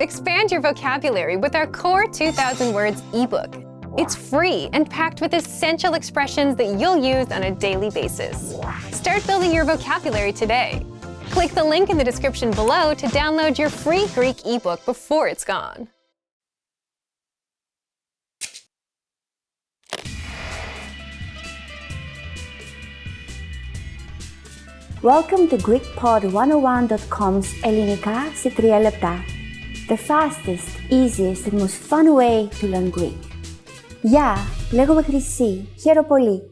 Expand your vocabulary with our Core 2000 Words ebook. It's free and packed with essential expressions that you'll use on a daily basis. Start building your vocabulary today. Click the link in the description below to download your free Greek ebook before it's gone. Welcome to GreekPod101.com's Ελληνικά σε 3 λεπτά. The fastest, easiest and most fun way to learn Greek. Γεια, λέγομαι Χρυσή. Χαίρομαι πολύ.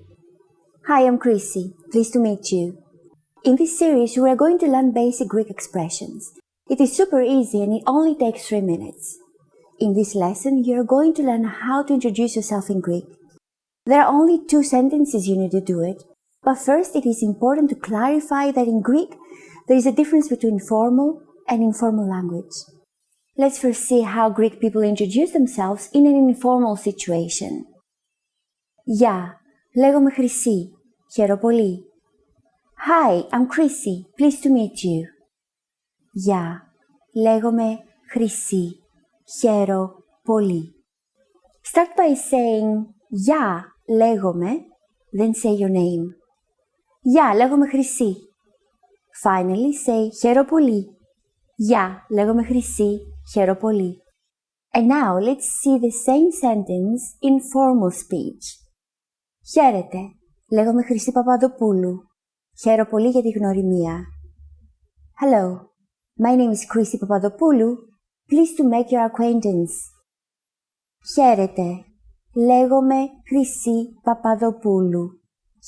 Hi, I'm Chrissy. Pleased to meet you. In this series, we are going to learn basic Greek expressions. It is super easy and it only takes 3 minutes. In this lesson, you are going to learn how to introduce yourself in Greek. There are only 2 sentences you need to do it. But first, it is important to clarify that in Greek, there is a difference between formal and informal language. Let's first see how Greek people introduce themselves in an informal situation. Γεια, λέγομαι Χρυσή. Χαίρομαι πολύ. Hi, I'm Chrissy. Pleased to meet you. Γεια, λέγομαι Χρυσή. Χαίρομαι πολύ. Start by saying γεια, λέγομαι, then say your name. Γεια, λέγομαι Χρυσή. Finally, say χαίρομαι πολύ. Γεια, λέγομαι Χρυσή. Χαίρομαι πολύ. And now, let's see the same sentence in formal speech. Χαίρετε, λέγομαι Χρυσή Παπαδοπούλου. Χαίρομαι πολύ για τη γνωριμία. Hello, my name is Chrissy Papadopoulou. Pleased to make your acquaintance. Χαίρετε, λέγομαι Χρυσή Παπαδοπούλου.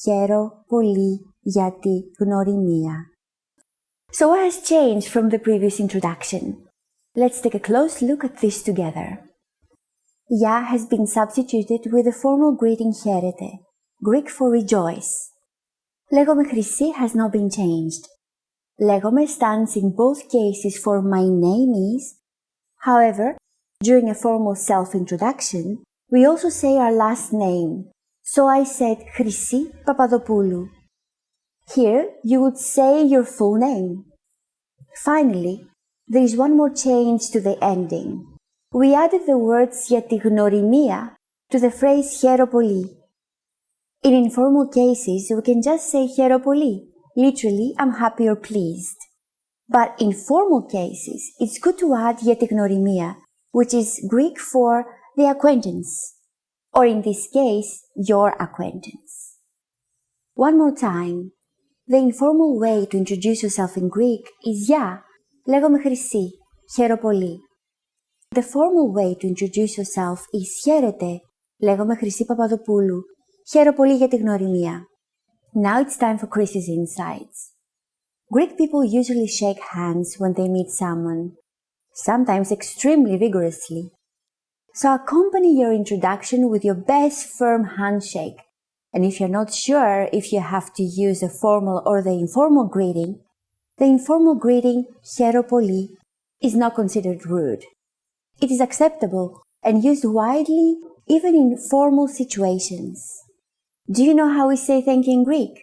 Χαίρομαι πολύ για τη γνωριμία. So what has changed from the previous introduction? Let's take a close look at this together. Ya has been substituted with the formal greeting χαίρετε, Greek for rejoice. Λέγομαι Χρυσή has not been changed. Λέγομαι stands in both cases for my name is. However, during a formal self-introduction, we also say our last name. So I said Χρυσή Παπαδοπούλου. Here, you would say your full name. Finally, there is one more change to the ending. We added the words για τη γνωριμία to the phrase χαίρομαι πολύ. In informal cases, we can just say χαίρομαι πολύ, literally, I'm happy or pleased. But in formal cases, it's good to add για τη γνωριμία, which is Greek for the acquaintance, or in this case, your acquaintance. One more time. The informal way to introduce yourself in Greek is γεια, λέγομαι Χρυσή, χαίρομαι πολύ. The formal way to introduce yourself is χαίρετε, λέγομαι Χρυσή Παπαδοπούλου, χαίρομαι πολύ για τη γνωριμία. Now it's time for Chrissy's insights. Greek people usually shake hands when they meet someone, sometimes extremely vigorously. So accompany your introduction with your best firm handshake. And if you're not sure if you have to use the formal or the informal greeting, the informal greeting χαίρομαι πολύ is not considered rude. It is acceptable and used widely even in formal situations. Do you know how we say thank you in Greek?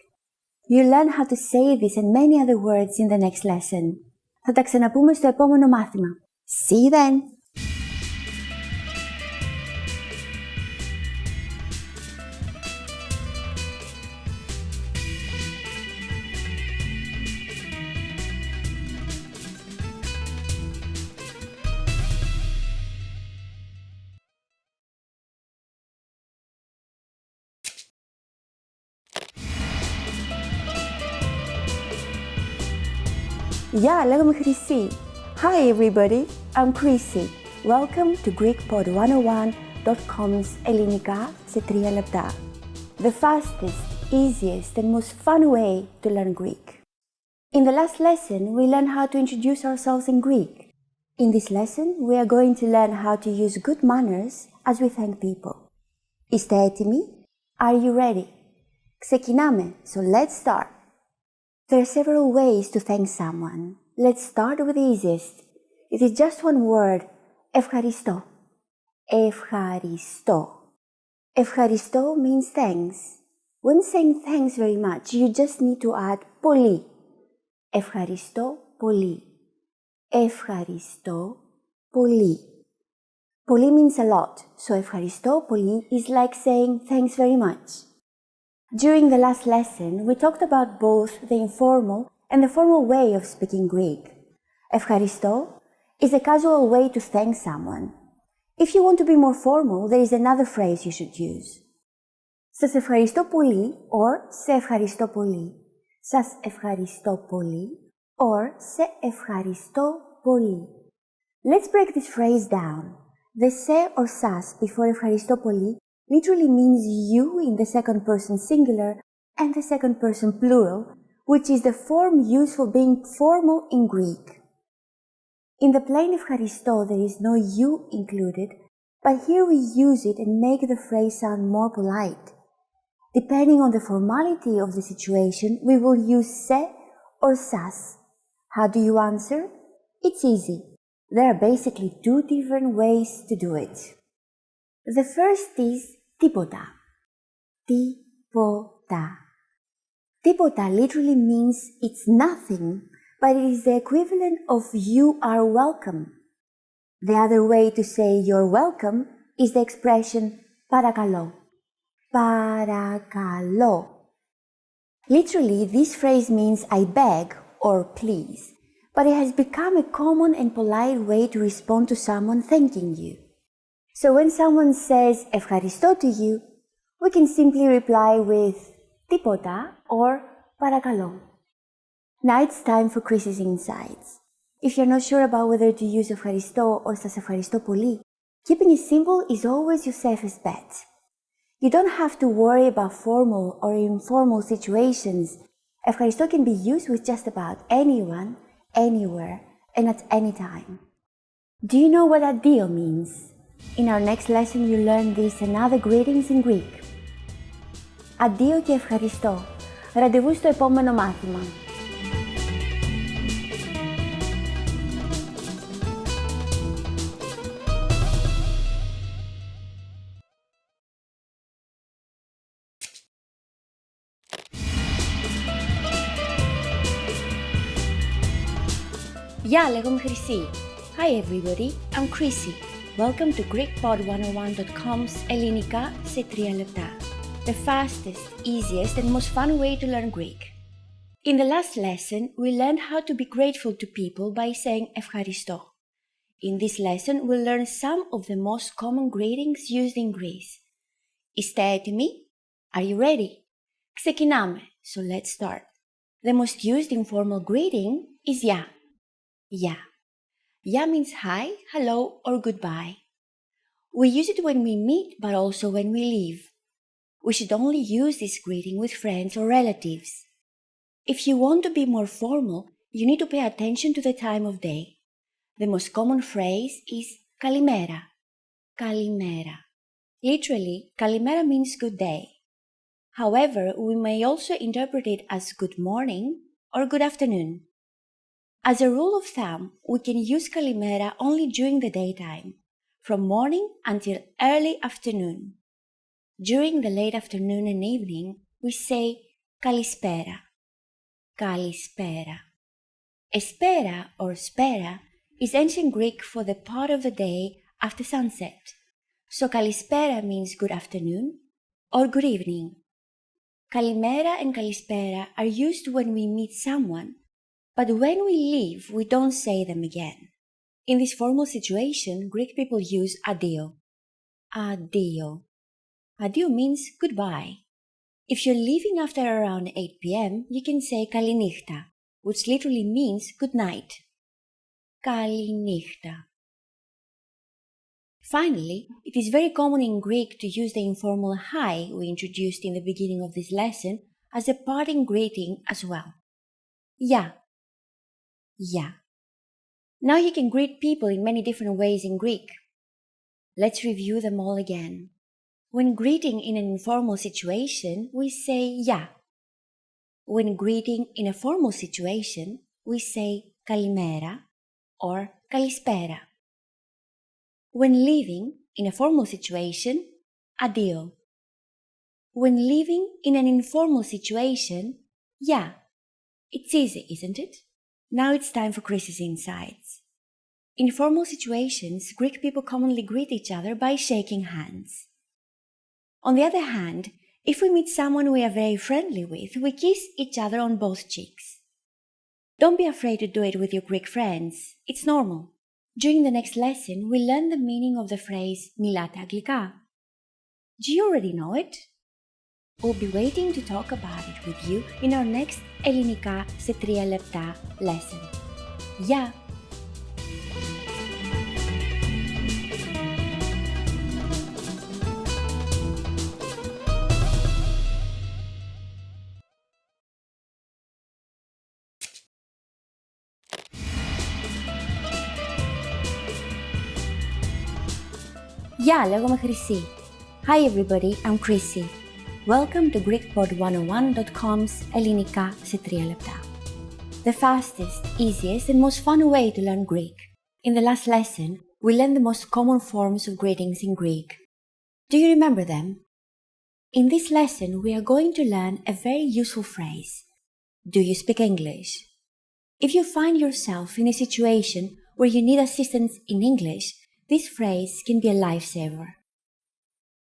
You'll learn how to say this and many other words in the next lesson. Θα τα ξαναπούμε στο επόμενο μάθημα. See you then! Γεια, λέγομαι Χρυσή. Hi everybody, I'm Chrissy. Welcome to GreekPod101.com's Ελληνικά σε 3 λεπτά. The fastest, easiest and most fun way to learn Greek. In the last lesson, we learned how to introduce ourselves in Greek. In this lesson, we are going to learn how to use good manners as we thank people. Είστε έτοιμοι? Are you ready? Ξεκινάμε, so let's start. There are several ways to thank someone. Let's start with the easiest. It is just one word. Ευχαριστώ. Ευχαριστώ. Ευχαριστώ means thanks. When saying thanks very much, you just need to add πολύ. Ευχαριστώ πολύ. Ευχαριστώ πολύ. Πολύ means a lot, so ευχαριστώ πολύ is like saying thanks very much. During the last lesson, we talked about both the informal and the formal way of speaking Greek. Ευχαριστώ is a casual way to thank someone. If you want to be more formal, there is another phrase you should use. Σας ευχαριστώ πολύ or σε ευχαριστώ πολύ. Σας ευχαριστώ πολύ or σε ευχαριστώ πολύ. Let's break this phrase down. The σε or σας before ευχαριστώ πολύ literally means you in the second person singular and the second person plural, which is the form used for being formal in Greek. In the plain ευχαριστώ there is no you included, but here we use it and make the phrase sound more polite. Depending on the formality of the situation, we will use σε or σας. How do you answer? It's easy. There are basically two different ways to do it. The first is τίποτα. Τίποτα. Τίποτα literally means it's nothing, but it is the equivalent of you are welcome. The other way to say you're welcome is the expression παρακαλώ. Παρακαλώ. Literally, this phrase means I beg or please, but it has become a common and polite way to respond to someone thanking you. So when someone says ευχαριστώ to you, we can simply reply with τίποτα or παρακαλώ. Now it's time for Chris's insights. If you're not sure about whether to use ευχαριστώ or σας ευχαριστώ πολύ, keeping it simple is always your safest bet. You don't have to worry about formal or informal situations. Ευχαριστώ can be used with just about anyone, anywhere, and at any time. Do you know what addio means? In our next lesson, you'll learn this and other greetings in Greek. Addio και ευχαριστώ. Ραντεβού στο επόμενο μάθημα. Γεια, λέγομαι Χρυσή. Hi everybody, I'm Chrissy. Welcome to GreekPod101.com's ελληνικά σε 3 λεπτά. The fastest, easiest and most fun way to learn Greek. In the last lesson, we learned how to be grateful to people by saying ευχαριστώ. In this lesson, we'll learn some of the most common greetings used in Greece. Είστε έτοιμοι? Are you ready? Ξεκινάμε, so let's start. The most used informal greeting is γεια. Ya. Ya means hi, hello, or goodbye. We use it when we meet, but also when we leave. We should only use this greeting with friends or relatives. If you want to be more formal, you need to pay attention to the time of day. The most common phrase is kalimera. Kalimera. Literally, kalimera means good day. However, we may also interpret it as good morning or good afternoon. As a rule of thumb, we can use kalimera only during the daytime, from morning until early afternoon. During the late afternoon and evening, we say kalispera. Kalispera. Espera or spera is ancient Greek for the part of the day after sunset. So kalispera means good afternoon or good evening. Kalimera and kalispera are used when we meet someone, but when we leave, we don't say them again. In this formal situation, Greek people use addio. Addio. Addio means goodbye. If you're leaving after around 8 p.m., you can say kalinichta, which literally means good night. Kalinichta. Finally, it is very common in Greek to use the informal hi we introduced in the beginning of this lesson as a parting greeting as well. Γεια. Ya. Now you can greet people in many different ways in Greek. Let's review them all again. When greeting in an informal situation, we say ya. When greeting in a formal situation, we say kalimera or kalispera. When leaving in a formal situation, addio. When leaving in an informal situation, ya. It's easy, isn't it? Now it's time for Chris's insights. In formal situations, Greek people commonly greet each other by shaking hands. On the other hand, if we meet someone we are very friendly with, we kiss each other on both cheeks. Don't be afraid to do it with your Greek friends. It's normal. During the next lesson, we'll learn the meaning of the phrase «Μιλάτε αγγλικά». Do you already know it? We'll be waiting to talk about it with you in our next Ελληνικά σε 3 λεπτά lesson. Γεια! Γεια, λέγομαι Χρυσή. Hi everybody, I'm Chrissy. Welcome to GreekPod101.com's Ελληνικά σε 3 λεπτά. The fastest, easiest and most fun way to learn Greek. In the last lesson, we learned the most common forms of greetings in Greek. Do you remember them? In this lesson, we are going to learn a very useful phrase. Do you speak English? If you find yourself in a situation where you need assistance in English, this phrase can be a lifesaver.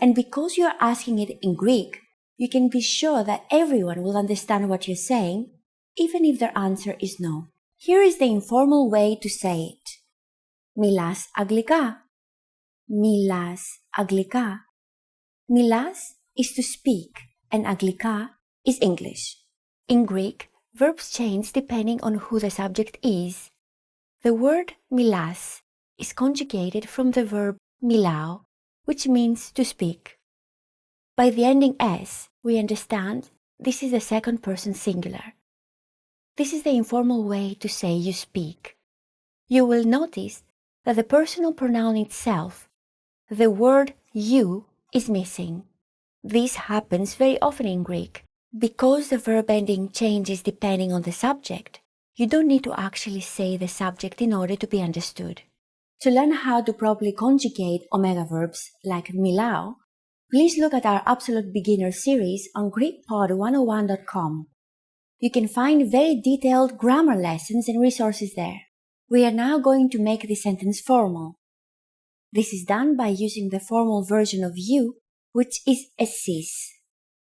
And because you are asking it in Greek, you can be sure that everyone will understand what you're saying, even if their answer is no. Here is the informal way to say it. Μιλάς αγγλικά. Μιλάς αγγλικά. Μιλάς is to speak, and αγγλικά is English. In Greek, verbs change depending on who the subject is. The word μιλάς is conjugated from the verb μιλάω, which means to speak. By the ending s, we understand this is the second person singular. This is the informal way to say you speak. You will notice that the personal pronoun itself, the word you, is missing. This happens very often in Greek. Because the verb ending changes depending on the subject, you don't need to actually say the subject in order to be understood. To learn how to properly conjugate omega verbs like μιλάω, please look at our Absolute Beginner series on GreekPod101.com. You can find very detailed grammar lessons and resources there. We are now going to make this sentence formal. This is done by using the formal version of you, which is εσείς.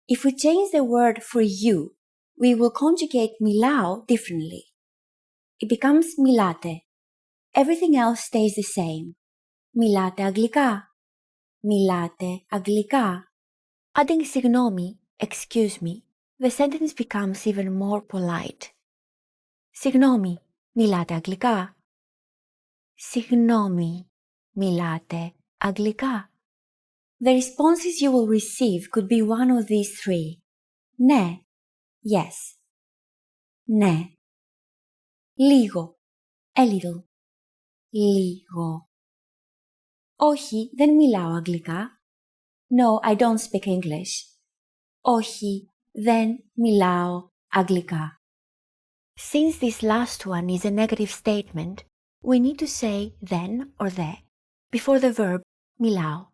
If we change the word for you, we will conjugate μιλάω differently. It becomes μιλάτε. Everything else stays the same. Μιλάτε αγγλικά. Μιλάτε αγγλικά. Adding συγγνώμη, excuse me, the sentence becomes even more polite. Συγγνώμη, μιλάτε αγγλικά. Συγγνώμη, μιλάτε αγγλικά. The responses you will receive could be one of these three. Ναι, yes. Ναι. Λίγο, a little. Λίγο. Όχι, δεν μιλάω αγγλικά. No, I don't speak English. Όχι, δεν μιλάω αγγλικά. Since this last one is a negative statement, we need to say then or the before the verb μιλάω.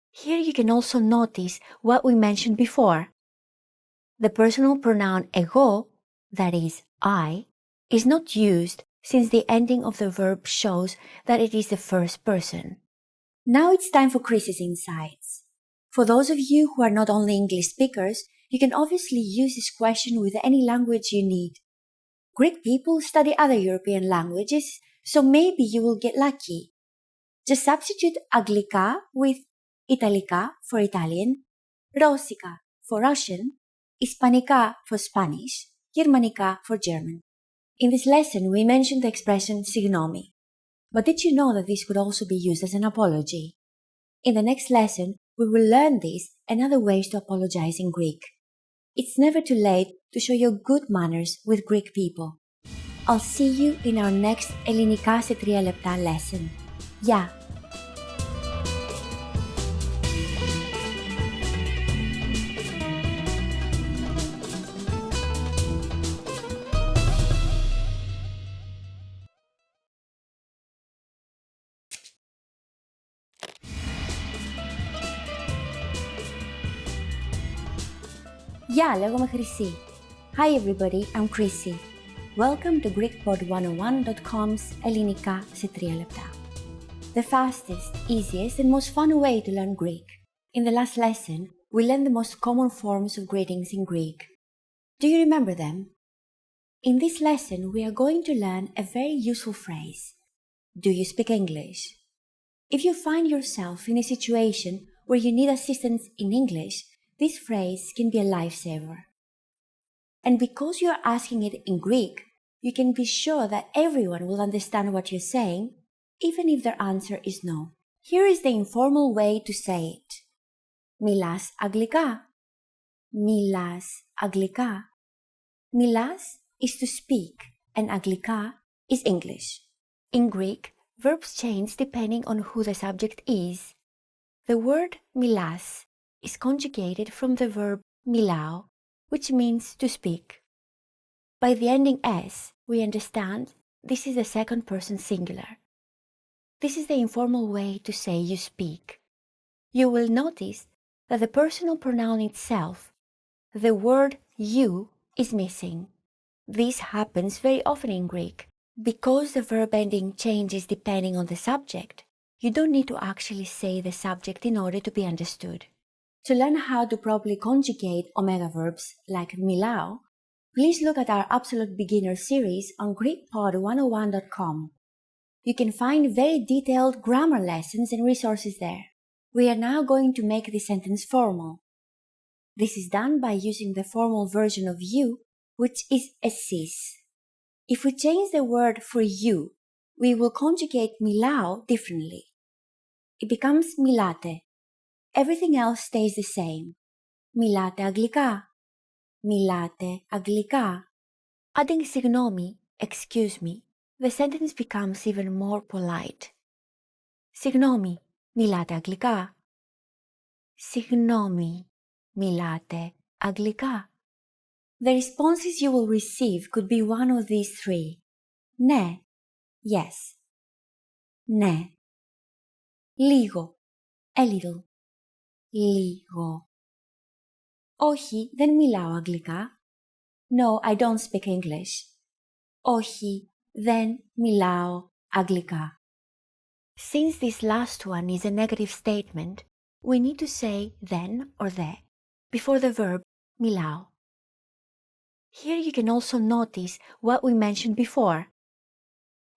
Here you can also notice what we mentioned before. The personal pronoun εγώ, that is, I, is not used since the ending of the verb shows that it is the first person. Now it's time for Chris's insights. For those of you who are not only English speakers, you can obviously use this question with any language you need. Greek people study other European languages, so maybe you will get lucky. Just substitute αγγλικά with Italica for Italian, Russica for Russian, Hispanica for Spanish, Germanica for German. In this lesson, we mentioned the expression συγγνώμη. But did you know that this could also be used as an apology? In the next lesson, we will learn this and other ways to apologize in Greek. It's never too late to show your good manners with Greek people. I'll see you in our next Ελληνικά σε 3 λεπτά lesson. Γεια! Γεια, λέγομαι Χρυσή. Hi everybody, I'm Chrissy. Welcome to GreekPod101.com's Ελληνικά σε 3 λεπτά. The fastest, easiest and most fun way to learn Greek. In the last lesson, we learned the most common forms of greetings in Greek. Do you remember them? In this lesson, we are going to learn a very useful phrase. Do you speak English? If you find yourself in a situation where you need assistance in English, this phrase can be a lifesaver. And because you are asking it in Greek, you can be sure that everyone will understand what you're saying, even if their answer is no. Here is the informal way to say it. Μιλάς αγγλικά. Μιλάς αγγλικά. Μιλάς is to speak, and αγγλικά is English. In Greek, verbs change depending on who the subject is. The word μιλάς is conjugated from the verb μιλάω, which means to speak. By the ending s, we understand this is the second person singular. This is the informal way to say you speak. You will notice that the personal pronoun itself, the word you, is missing. This happens very often in Greek. Because the verb ending changes depending on the subject, you don't need to actually say the subject in order to be understood. To learn how to properly conjugate omega verbs like μιλάω, please look at our Absolute Beginner series on GreekPod101.com. You can find very detailed grammar lessons and resources there. We are now going to make this sentence formal. This is done by using the formal version of you, which is εσείς. If we change the word for you, we will conjugate μιλάω differently. It becomes μιλάτε. Everything else stays the same. Μιλάτε αγγλικά. Μιλάτε αγγλικά. Adding συγγνώμη, excuse me, the sentence becomes even more polite. Συγγνώμη, μιλάτε αγγλικά. Συγγνώμη, μιλάτε αγγλικά. The responses you will receive could be one of these three. Ναι, yes. Ναι. Λίγο, a little. Λίγο. Όχι, δεν μιλάω αγγλικά. No, I don't speak English. Όχι, δεν μιλάω αγγλικά. Since this last one is a negative statement, we need to say then or the before the verb μιλάω. Here you can also notice what we mentioned before.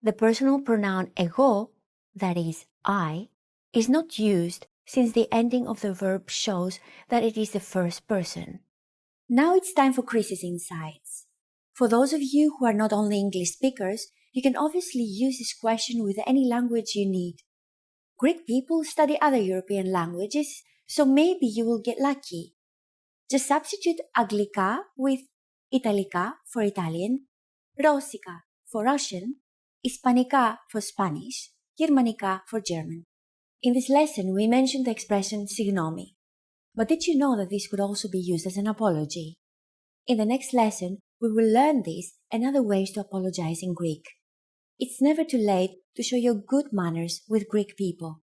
The personal pronoun εγώ, that is, I, is not used since the ending of the verb shows that it is the first person. Now it's time for Chris's insights. For those of you who are not only English speakers, you can obviously use this question with any language you need. Greek people study other European languages, so maybe you will get lucky. Just substitute αγγλικά with Italica for Italian, Rossica for Russian, Hispanica for Spanish, Germanica for German. In this lesson, we mentioned the expression συγγνώμη. But did you know that this could also be used as an apology? In the next lesson, we will learn this and other ways to apologize in Greek. It's never too late to show your good manners with Greek people.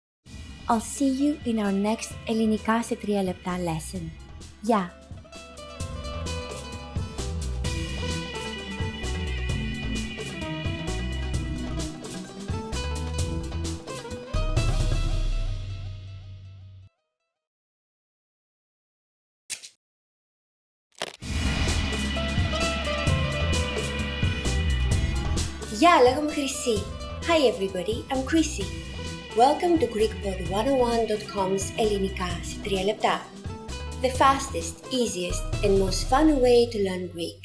I'll see you in our next Ελληνικά σε 3 λεπτά lesson. Γεια! Γεια, λέγομαι Χρυσή. Hi everybody, I'm Chrissy. Welcome to GreekPod101.com's Ελληνικά σε 3 λεπτά. The fastest, easiest and most fun way to learn Greek.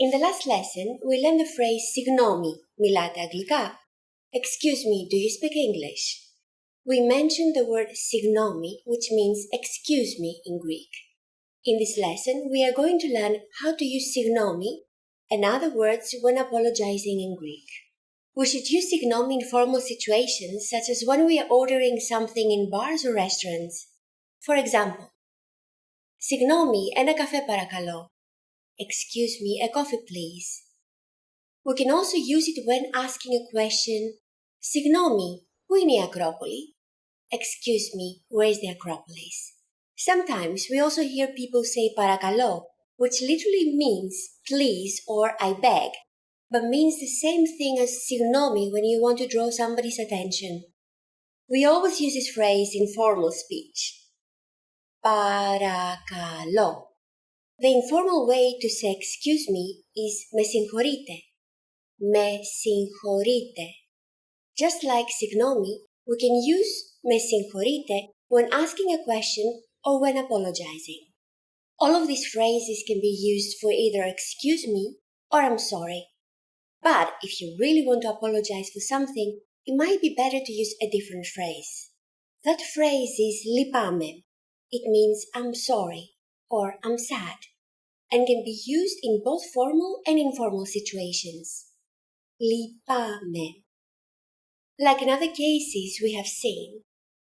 In the last lesson, we learned the phrase συγγνώμη, μιλάτε αγγλικά. Excuse me, do you speak English? We mentioned the word συγγνώμη, which means excuse me in Greek. In this lesson, we are going to learn how to use συγγνώμη and other words when apologizing in Greek. We should use συγγνώμη in formal situations such as when we are ordering something in bars or restaurants. For example, συγγνώμη, ένα καφέ παρακαλώ. Excuse me, a coffee please. We can also use it when asking a question. συγγνώμη, πού είναι η Ακρόπολη? Excuse me, where is the Acropolis? Sometimes we also hear people say παρακαλώ, which literally means please or I beg. but means the same thing as signomi when you want to draw somebody's attention. We always use this phrase in formal speech. Παρακαλώ. The informal way to say excuse me is με συγχωρείτε. Με συγχωρείτε. Just like signomi, we can use με συγχωρείτε when asking a question or when apologizing. All of these phrases can be used for either excuse me or I'm sorry. But if you really want to apologize for something, it might be better to use a different phrase. That phrase is λυπάμαι. It means I'm sorry or I'm sad and can be used in both formal and informal situations. Λυπάμαι. Like in other cases we have seen,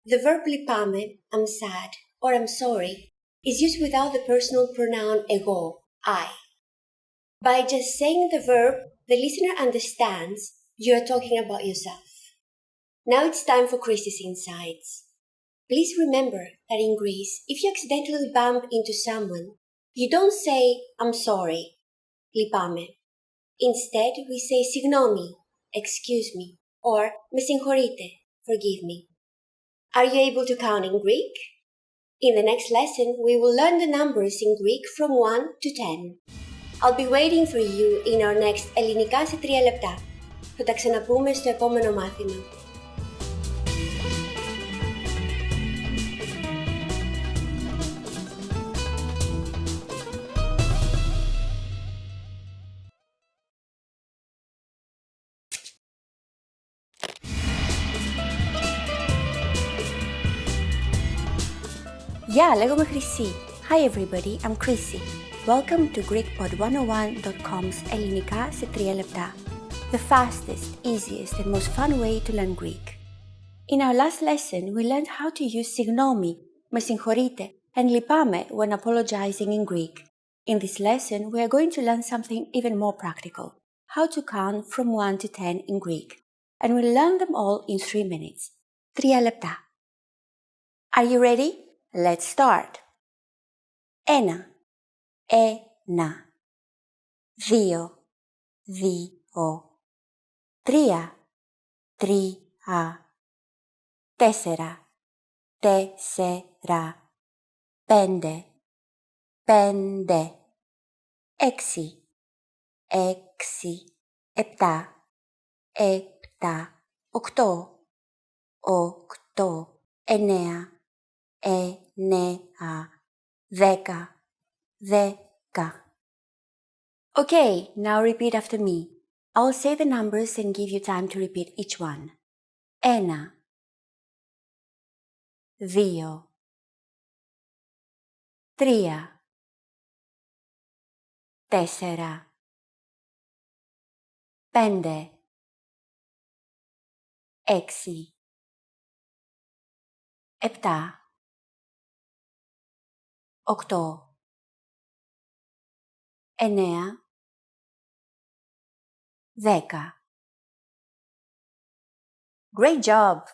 the verb λυπάμαι, I'm sad, or I'm sorry, is used without the personal pronoun εγώ, I. By just saying the verb, the listener understands you are talking about yourself. Now it's time for Christy's insights. Please remember that in Greece, if you accidentally bump into someone, you don't say, I'm sorry, λυπάμαι. Instead, we say συγγνώμη, excuse me, or με συγχωρείτε, forgive me. Are you able to count in Greek? In the next lesson, we will learn the numbers in Greek from 1 to 10. I'll be waiting for you in our next ελληνικά σε 3 λεπτά. Θα τα ξαναπούμε στο επόμενο μάθημα. Γεια, λέγομαι Χρυσή. Hi everybody, I'm Chrissy. Welcome to GreekPod101.com's ελληνικά σε 3 λεπτά. The fastest, easiest and most fun way to learn Greek. In our last lesson, we learned how to use συγγνώμη, με συγχωρείτε, and λυπάμαι when apologizing in Greek. In this lesson, we are going to learn something even more practical, how to count from 1 to 10 in Greek. And we'll learn them all in 3 minutes. 3 λεπτά. Are you ready? Let's start. 1. Ένα. 2. Δύο. 3. Τρία. 4. Τέσσερα. 5. Πέντε. 6. Έξι. 7. Επτά. 8. 8. 9. 9. 10. 10. Okay, now repeat after me. I'll say the numbers and give you time to repeat each one. 1. 2. 3. 4. 5. 6. 7. 8. 9. 10. Great job!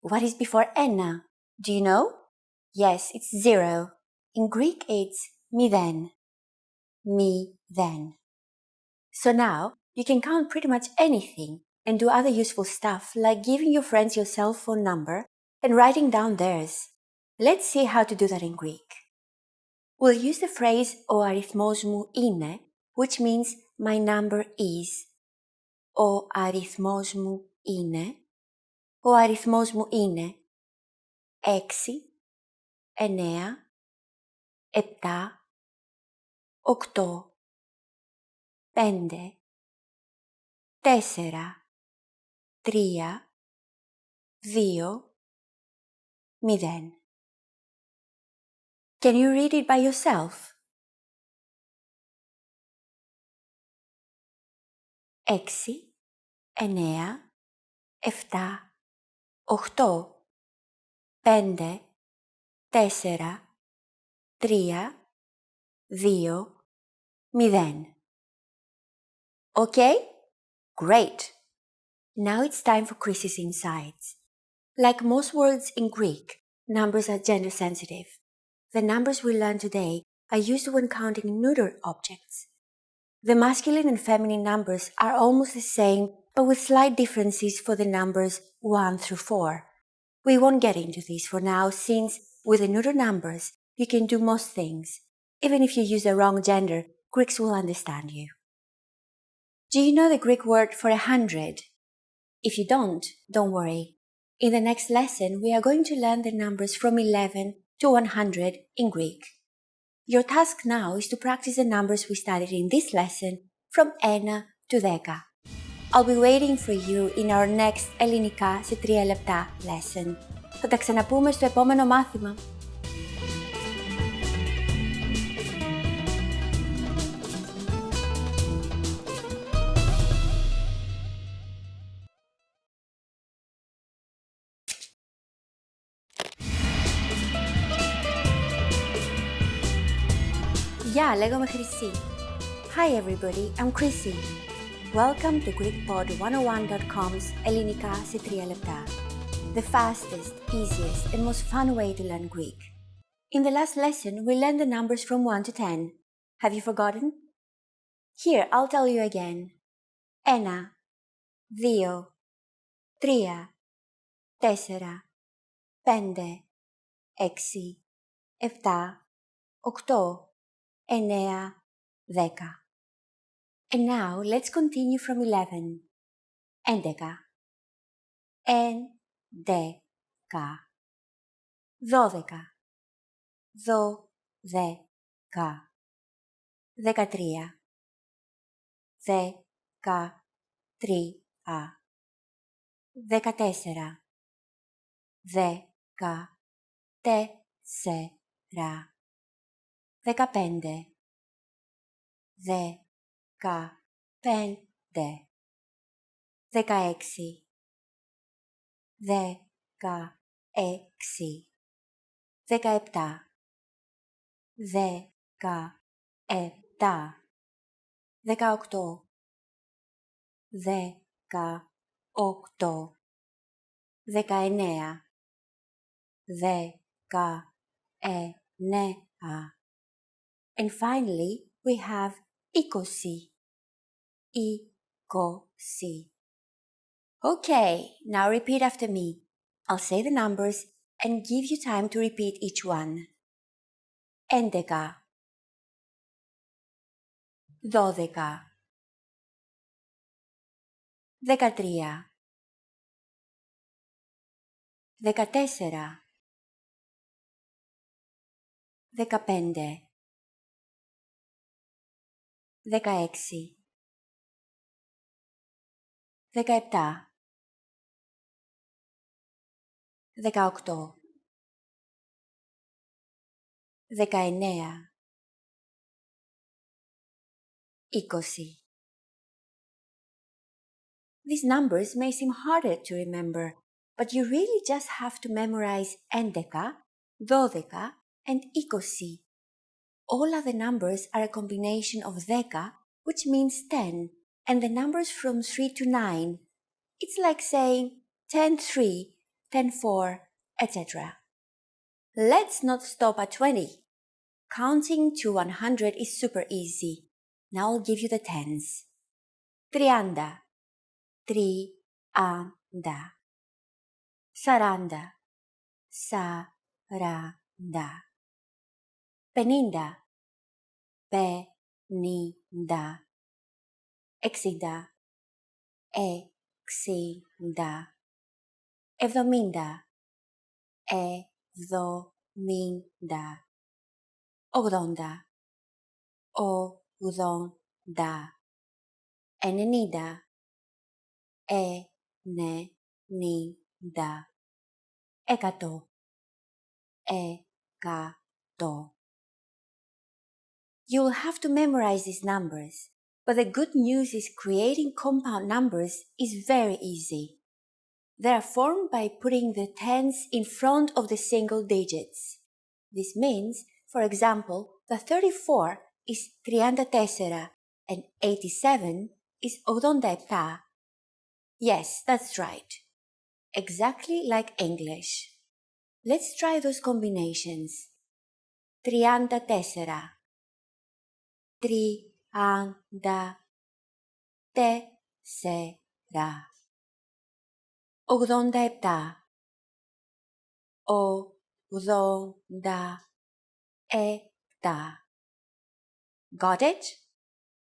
What is before ένα? Do you know? Yes, it's 0. In Greek, it's μηδέν. Μηδέν. So now, you can count pretty much anything and do other useful stuff like giving your friends your cell phone number and writing down theirs. Let's see how to do that in Greek. We'll use the phrase ο αριθμός μου είναι, which means my number is. Ο αριθμός μου είναι. Ο αριθμός μου είναι 6, 9, 7, 8, 5, 4, 3, 2, 0. Can you read it by yourself? 6, 9, 7, 8, 5, 4, 3, 2, 0. Okay? Great! Now it's time for Chrissy's insights. Like most words in Greek, numbers are gender sensitive. The numbers we learn today are used when counting neuter objects. The masculine and feminine numbers are almost the same, but with slight differences for the numbers 1 through 4. We won't get into this for now, since with the neuter numbers, you can do most things. Even if you use the wrong gender, Greeks will understand you. Do you know the Greek word for 100? If you don't worry. In the next lesson, we are going to learn the numbers from 11 to 100 in Greek. Your task now is to practice the numbers we studied in this lesson from 1 to 10. I'll be waiting for you in our next ελληνικά σε 3 λεπτά lesson. Θα τα ξαναπούμε στο επόμενο μάθημα. Γεια, λέγομαι Χρυσή. Hi everybody, I'm Chrissy. Welcome to GreekPod101.com's ελληνικά σε 3 λεπτά. The fastest, easiest and most fun way to learn Greek. In the last lesson, we learned the numbers from 1 to 10. Have you forgotten? Here, I'll tell you again. 1, 2, 3, 4, 5, 6, 7, 8, 9, 10. And now let's continue from 11. 11. 11. 12. 12. 13. 13. 14. 14. 15. 15. 16. 16. 17. 17. 18. 18. 19. 19. And finally, we have 20. 20. Okay, now repeat after me. I'll say the numbers and give you time to repeat each one. 11. 12. 13. 14. 15. 16. 17. 18. 19. 20. These numbers may seem harder to remember, but you really just have to memorize 11, 12, and 20. All other numbers are a combination of 10, which means 10, and the numbers from 3 to 9. It's like saying 10, 3, 10, 4, etc. Let's not stop at 20. Counting to 100 is super easy. Now I'll give you the tens. 30, 30, 40, 40, 50, 50, 60, 60, 70, 70, 80, 80, 90, 90, 100, 100. You'll have to memorize these numbers, but the good news is creating compound numbers is very easy. They are formed by putting the tens in front of the single digits. This means, for example, that 34 is 34 and 87 is 87. Yes, that's right. Exactly like English. Let's try those combinations. 34, 34, 84, 87, 87. Got it?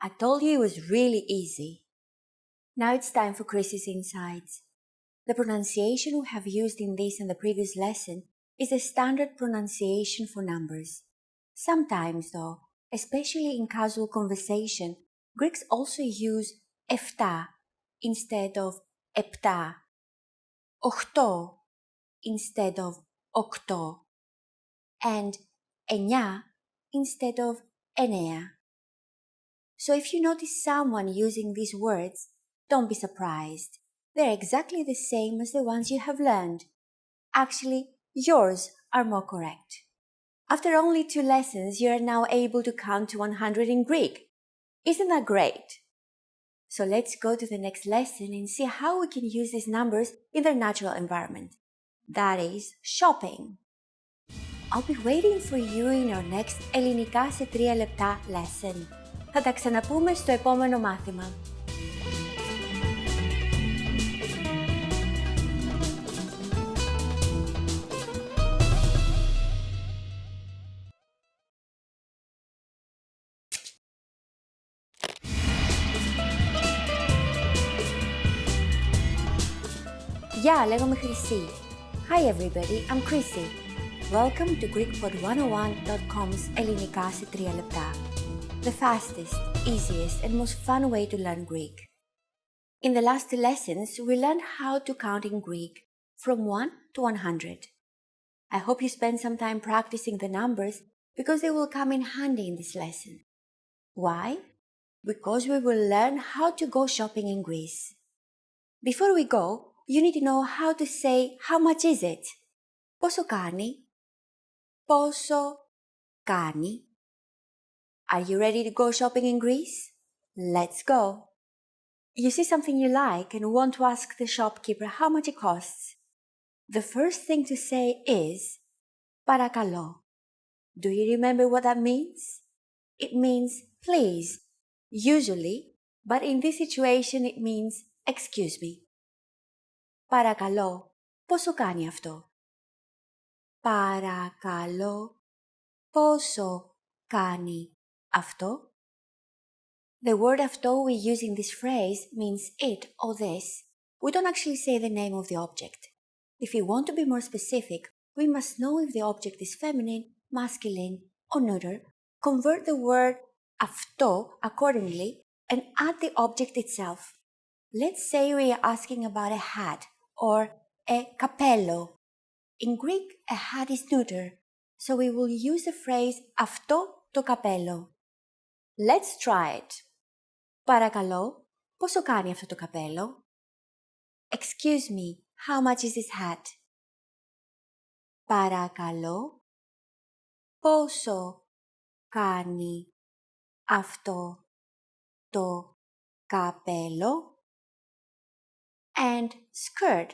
I told you it was really easy. Now it's time for Chrissy's Insights. The pronunciation we have used in this and the previous lesson is a standard pronunciation for numbers. Sometimes, though, especially in casual conversation, Greeks also use efta instead of epta, ochto instead of okto, and ennia instead of enea. So if you notice someone using these words, don't be surprised. They're exactly the same as the ones you have learned. Actually, yours are more correct. After only 2 lessons, you are now able to count to 100 in Greek. Isn't that great? So let's go to the next lesson and see how we can use these numbers in their natural environment. That is, shopping. I'll be waiting for you in our next Ελληνικά σε 3 λεπτά lesson. Θα τα ξαναπούμε στο επόμενο μάθημα. Γεια, λέγομαι Χρυσή. Hi everybody, I'm Chrissy. Welcome to GreekPod101.com's Ελληνικά σε 3 λεπτά. The fastest, easiest and most fun way to learn Greek. In the last 2 lessons, we learned how to count in Greek from 1 to 100. I hope you spend some time practicing the numbers because they will come in handy in this lesson. Why? Because we will learn how to go shopping in Greece. Before we go, you need to know how to say how much is it. Πόσο κάνει? Πόσο κάνει? Are you ready to go shopping in Greece? Let's go! You see something you like and want to ask the shopkeeper how much it costs. The first thing to say is παρακαλώ. Do you remember what that means? It means please, usually, but in this situation it means excuse me. Παρακαλώ, πόσο κάνει αυτό? Παρακαλώ, πόσο κάνει αυτό? The word αυτό we use in this phrase means it or this. We don't actually say the name of the object. If we want to be more specific, we must know if the object is feminine, masculine, or neuter, convert the word αυτό accordingly, and add the object itself. Let's say we are asking about a hat or a καπέλο. In Greek, a hat is neuter, so we will use the phrase αυτό το καπέλο. Let's try it. Παρακαλώ, πόσο κάνει αυτό το καπέλο? Excuse me, how much is this hat? Παρακαλώ, πόσο κάνει αυτό το καπέλο? And skirt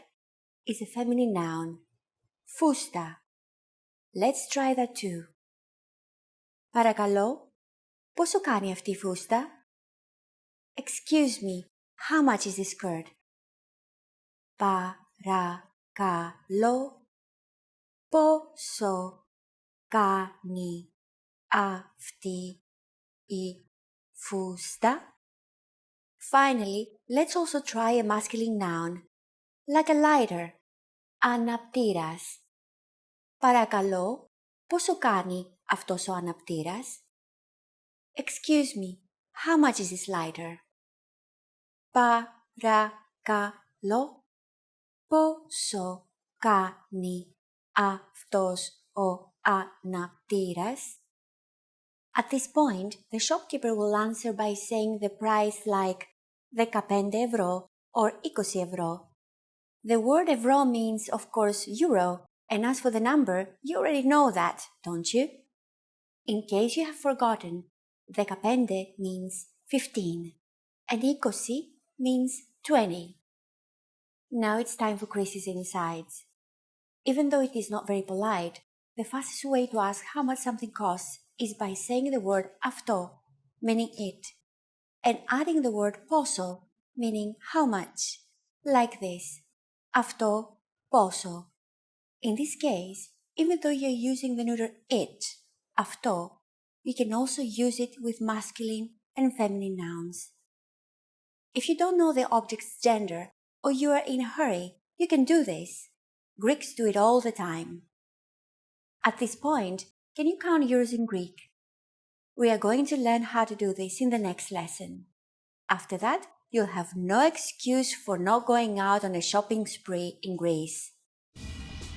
is a feminine noun. Φούστα. Let's try that too. Παρακαλώ, πόσο κάνει αυτή η φούστα? Excuse me, how much is this skirt? Παρακαλώ, πόσο κάνει αυτή η φούστα? Finally, let's also try a masculine noun, like a lighter, αναπτήρας. Παρακαλώ, πόσο κάνει αυτός ο αναπτήρας? Excuse me, how much is this lighter? Παρακαλώ, πόσο κάνει αυτός ο αναπτήρας? At this point, the shopkeeper will answer by saying the price like 15 ευρώ or 20 ευρώ. The word ευρώ means, of course, euro, and as for the number, you already know that, don't you? In case you have forgotten, 15 means 15, and 20 means 20. Now it's time for Chrissy's Insights. Even though it is not very polite, the fastest way to ask how much something costs is by saying the word αυτό, meaning it. and adding the word πόσο, meaning how much, like this, αυτό πόσο. In this case, even though you're using the neuter it, αυτό, you can also use it with masculine and feminine nouns. If you don't know the object's gender or you are in a hurry, you can do this. Greeks do it all the time. At this point, can you count yours in Greek? We are going to learn how to do this in the next lesson. After that, you'll have no excuse for not going out on a shopping spree in Greece.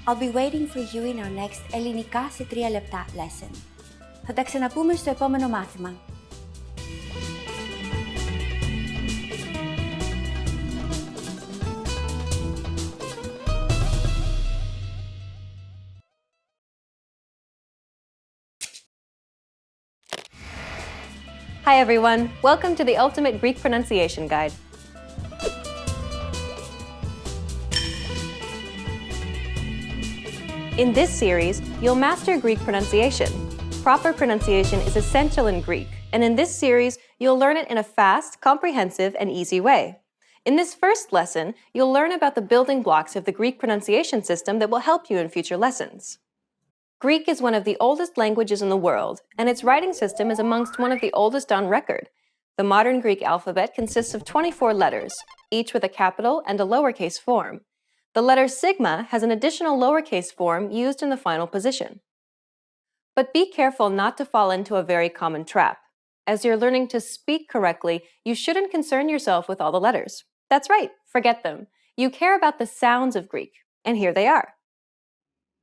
I'll be waiting for you in our next ελληνικά σε 3 λεπτά lesson. Θα τα ξαναπούμε στο επόμενο μάθημα. Hi everyone, welcome to the Ultimate Greek Pronunciation Guide. In this series, you'll master Greek pronunciation. Proper pronunciation is essential in Greek, and in this series, you'll learn it in a fast, comprehensive, and easy way. In this first lesson, you'll learn about the building blocks of the Greek pronunciation system that will help you in future lessons. Greek is one of the oldest languages in the world, and its writing system is amongst one of the oldest on record. The modern Greek alphabet consists of 24 letters, each with a capital and a lowercase form. The letter sigma has an additional lowercase form used in the final position. But be careful not to fall into a very common trap. As you're learning to speak correctly, you shouldn't concern yourself with all the letters. That's right, forget them. You care about the sounds of Greek, and here they are.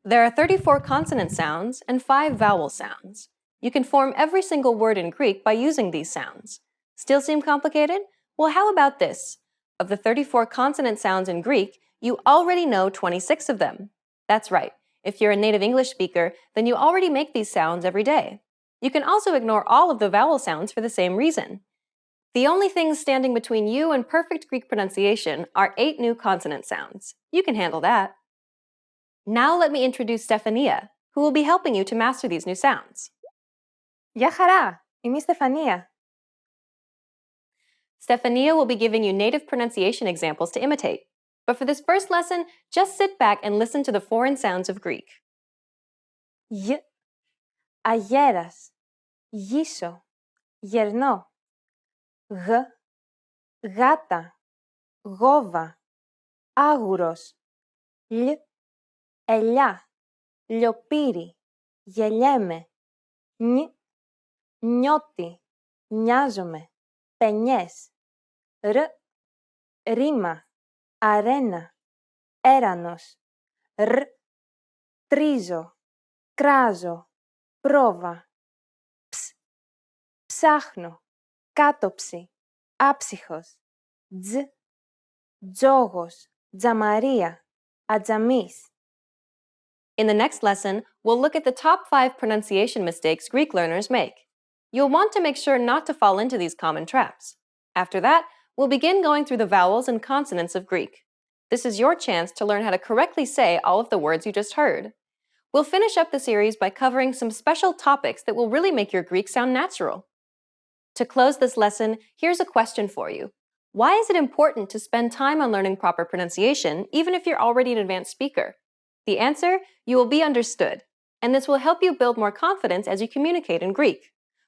There are 34 consonant sounds and 5 vowel sounds. You can form every single word in Greek by using these sounds. Still seem complicated? Well, how about this? Of the 34 consonant sounds in Greek, you already know 26 of them. That's right. If you're a native English speaker, then you already make these sounds every day. You can also ignore all of the vowel sounds for the same reason. The only things standing between you and perfect Greek pronunciation are 8 new consonant sounds. You can handle that. Now let me introduce Stefania, who will be helping you to master these new sounds. Γεια χαρά! Είμαι η Στεφανία. Stefania will be giving you native pronunciation examples to imitate. But for this first lesson, just sit back and listen to the foreign sounds of Greek. Γ, αγέρας, γύσω, γερνώ. Γ, γάτα, γόβα, άγουρος. Λ, ελιά, λιοπύρι, γελιέμαι. Νι, νιώτη, νοιάζομαι, πενιές. Ρ, ρήμα, αρένα, έρανος. Ρ, τρίζω, κράζω, πρόβα. Ψ, ψάχνω, κάτοψη, άψυχος. Τζ, τζόγος, τζαμαρία, ατζαμής. In the next lesson, we'll look at the top 5 pronunciation mistakes Greek learners make. You'll want to make sure not to fall into these common traps. After that, we'll begin going through the vowels and consonants of Greek. This is your chance to learn how to correctly say all of the words you just heard. We'll finish up the series by covering some special topics that will really make your Greek sound natural. To close this lesson, here's a question for you. Why is it important to spend time on learning proper pronunciation, even if you're already an advanced speaker? The answer, you will be understood, and this will help you build more confidence as you communicate in Greek.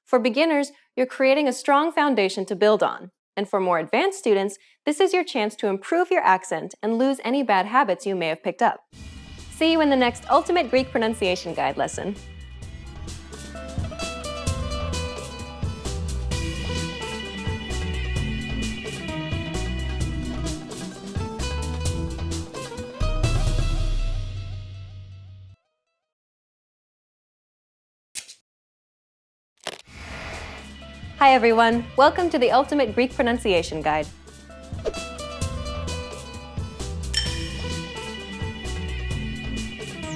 For beginners, you're creating a strong foundation to build on, and for more advanced students, this is your chance to improve your accent and lose any bad habits you may have picked up. See you in the next Ultimate Greek Pronunciation Guide lesson. Hi everyone, welcome to the Ultimate Greek Pronunciation Guide.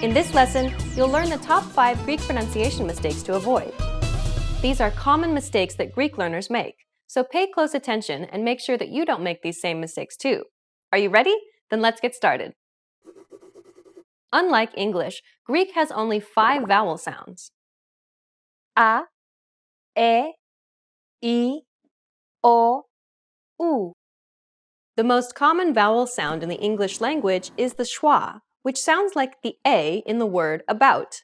In this lesson, you'll learn the top 5 Greek pronunciation mistakes to avoid. These are common mistakes that Greek learners make, so pay close attention and make sure that you don't make these same mistakes too. Are you ready? Then let's get started. Unlike English, Greek has only 5 vowel sounds. Α, ε, ι, O, U. The most common vowel sound in the English language is the schwa, which sounds like the A in the word about.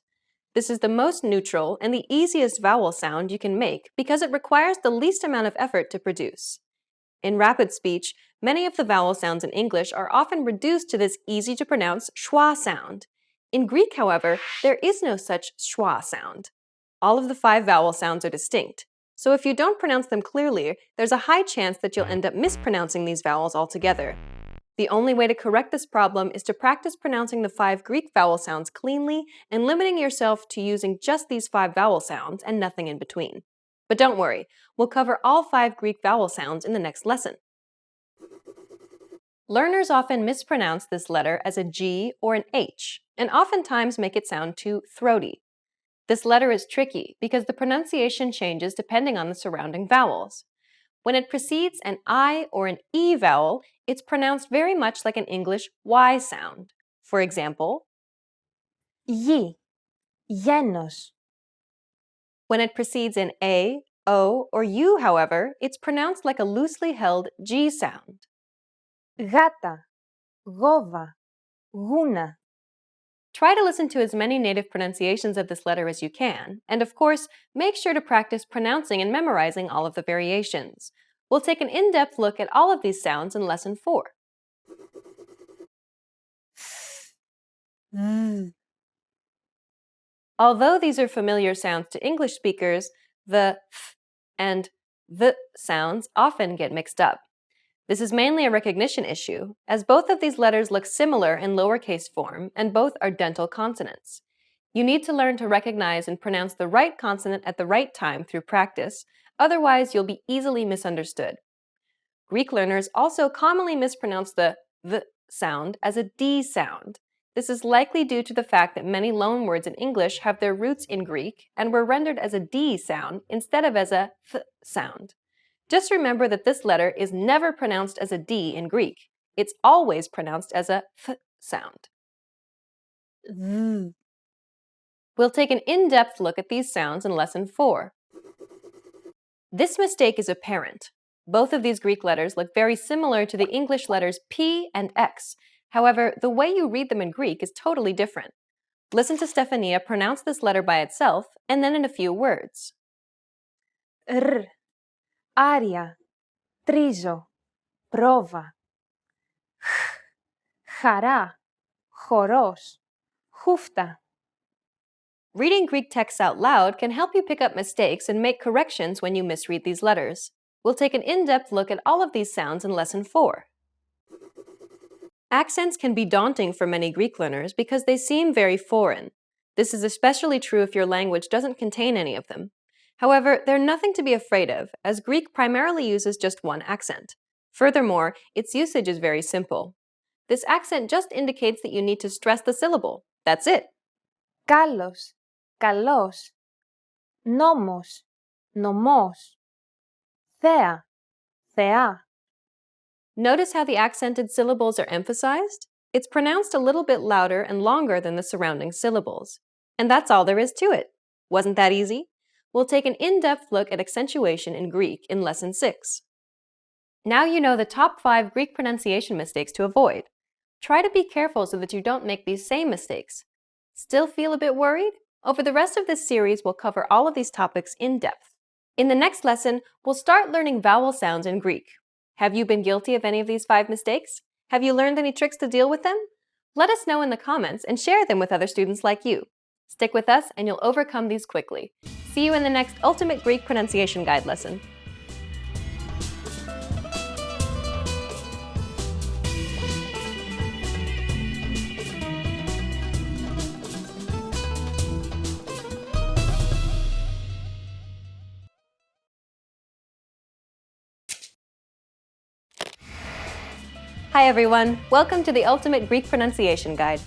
This is the most neutral and the easiest vowel sound you can make because it requires the least amount of effort to produce. In rapid speech, many of the vowel sounds in English are often reduced to this easy-to-pronounce schwa sound. In Greek, however, there is no such schwa sound. All of the 5 vowel sounds are distinct, so if you don't pronounce them clearly, there's a high chance that you'll end up mispronouncing these vowels altogether. The only way to correct this problem is to practice pronouncing the 5 Greek vowel sounds cleanly and limiting yourself to using just these 5 vowel sounds and nothing in between. But don't worry, we'll cover all 5 Greek vowel sounds in the next lesson. Learners often mispronounce this letter as a G or an H, and oftentimes make it sound too throaty. This letter is tricky because the pronunciation changes depending on the surrounding vowels. When it precedes an I or an E vowel, it's pronounced very much like an English Y sound. For example, Γη, γένος. when it precedes an A, O, or U, however, it's pronounced like a loosely held G sound. Γάτα, γόβα, γούνα. Try to listen to as many native pronunciations of this letter as you can, and of course, make sure to practice pronouncing and memorizing all of the variations. We'll take an in-depth look at all of these sounds in Lesson 4. Although these are familiar sounds to English speakers, the th and the sounds often get mixed up. This is mainly a recognition issue, as both of these letters look similar in lowercase form and both are dental consonants. You need to learn to recognize and pronounce the right consonant at the right time through practice, otherwise you'll be easily misunderstood. Greek learners also commonly mispronounce the th sound as a D sound. This is likely due to the fact that many loanwords in English have their roots in Greek and were rendered as a D sound instead of as a th sound. Just remember that this letter is never pronounced as a D in Greek. It's always pronounced as a th sound. We'll take an in-depth look at these sounds in Lesson 4. This mistake is apparent. Both of these Greek letters look very similar to the English letters P and X. However, the way you read them in Greek is totally different. Listen to Stefania pronounce this letter by itself and then in a few words. R, άρια, τρίζω, πρόβα. Χαρά, χορός, χούφτα. Reading Greek texts out loud can help you pick up mistakes and make corrections when you misread these letters. We'll take an in-depth look at all of these sounds in Lesson 4. Accents can be daunting for many Greek learners because they seem very foreign. This is especially true if your language doesn't contain any of them. However, they're nothing to be afraid of, as Greek primarily uses just one accent. Furthermore, its usage is very simple. This accent just indicates that you need to stress the syllable. That's it. Κάλος, καλός. Νόμος, νομός. Θέα, θεά. Notice how the accented syllables are emphasized? It's pronounced a little bit louder and longer than the surrounding syllables. And that's all there is to it. Wasn't that easy? We'll take an in-depth look at accentuation in Greek in Lesson 6. Now you know the top 5 Greek pronunciation mistakes to avoid. Try to be careful so that you don't make these same mistakes. Still feel a bit worried? Over the rest of this series, we'll cover all of these topics in depth. In the next lesson, we'll start learning vowel sounds in Greek. Have you been guilty of any of these 5 mistakes? Have you learned any tricks to deal with them? Let us know in the comments and share them with other students like you. Stick with us and you'll overcome these quickly. See you in the next Ultimate Greek Pronunciation Guide lesson. Hi everyone, welcome to the Ultimate Greek Pronunciation Guide.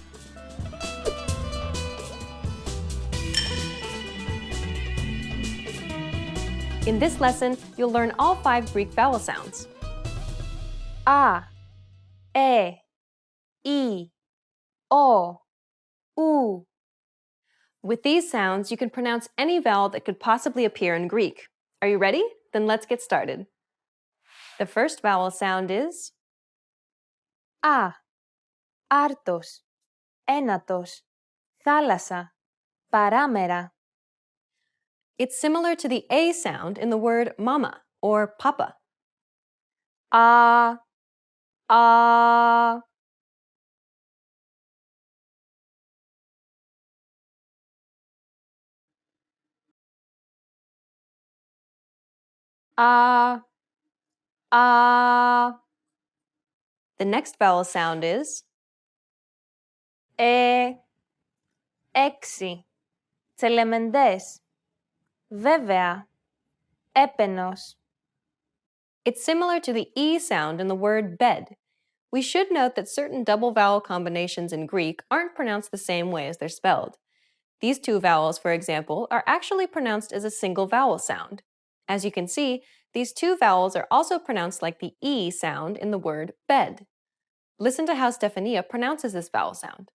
In this lesson, you'll learn all 5 Greek vowel sounds. Α, ι, ο, ου. With these sounds, you can pronounce any vowel that could possibly appear in Greek. Are you ready? Then let's get started. The first vowel sound is Α, άρτος, ένατος, θάλασσα, παράμερα. It's similar to the A sound in the word mama or papa. Α, α. Α, α. The next vowel sound is έξι, τσελεμεντές, βέβαια, έπαινος. It's similar to the E sound in the word bed. We should note that certain double vowel combinations in Greek aren't pronounced the same way as they're spelled. These two vowels, for example, are actually pronounced as a single vowel sound. As you can see, these two vowels are also pronounced like the E sound in the word bed. Listen to how Stefania pronounces this vowel sound.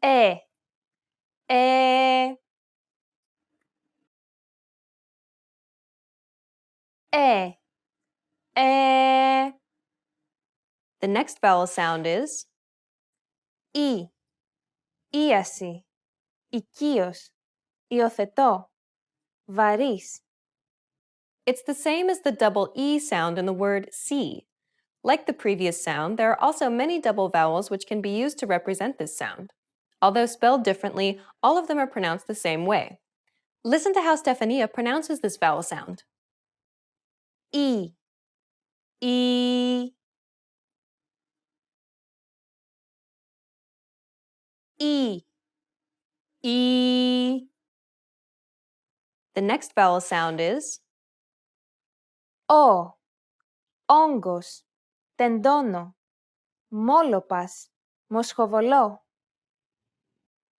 ε, The next vowel sound is Ή, ίαση, οικείος, υιοθετώ, βαρύς. It's the same as the double E sound in the word see. Like the previous sound, there are also many double vowels which can be used to represent this sound. Although spelled differently, all of them are pronounced the same way. Listen to how Stefania pronounces this vowel sound. Ή, ή, ή, ή. The next vowel sound is Ο, όγκος, τεντώνω, μόλοπας, μοσχοβολώ.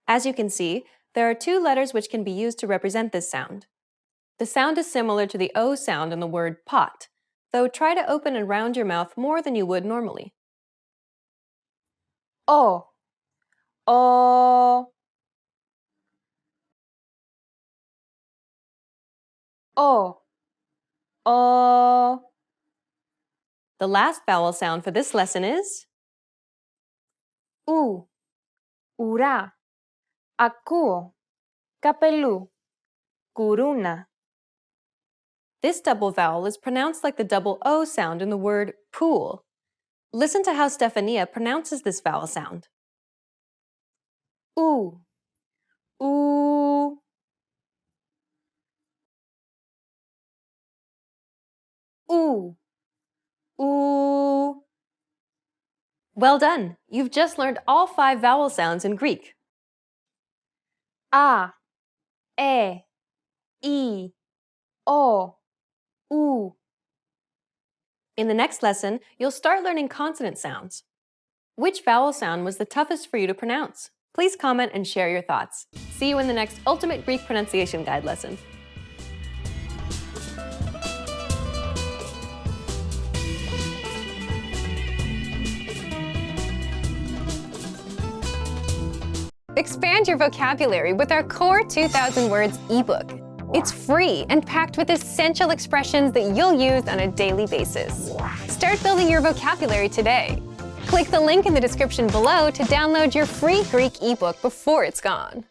As you can see, there are two letters which can be used to represent this sound. The sound is similar to the O sound in the word pot, though try to open and round your mouth more than you would normally. Ο, ο, ο, ο. The last vowel sound for this lesson is Ου, ουρά, ακούω, καπελού, κουρούνα. This double vowel is pronounced like the double O sound in the word pool. Listen to how Stefania pronounces this vowel sound. Ου, ου. Ου, ου. Well done! You've just learned all 5 vowel sounds in Greek. Α, ή, ο, ου. In the next lesson, you'll start learning consonant sounds. Which vowel sound was the toughest for you to pronounce? Please comment and share your thoughts. See you in the next Ultimate Greek Pronunciation Guide lesson. Expand your vocabulary with our Core 2000 Words ebook. It's free and packed with essential expressions that you'll use on a daily basis. Start building your vocabulary today. Click the link in the description below to download your free Greek ebook before it's gone.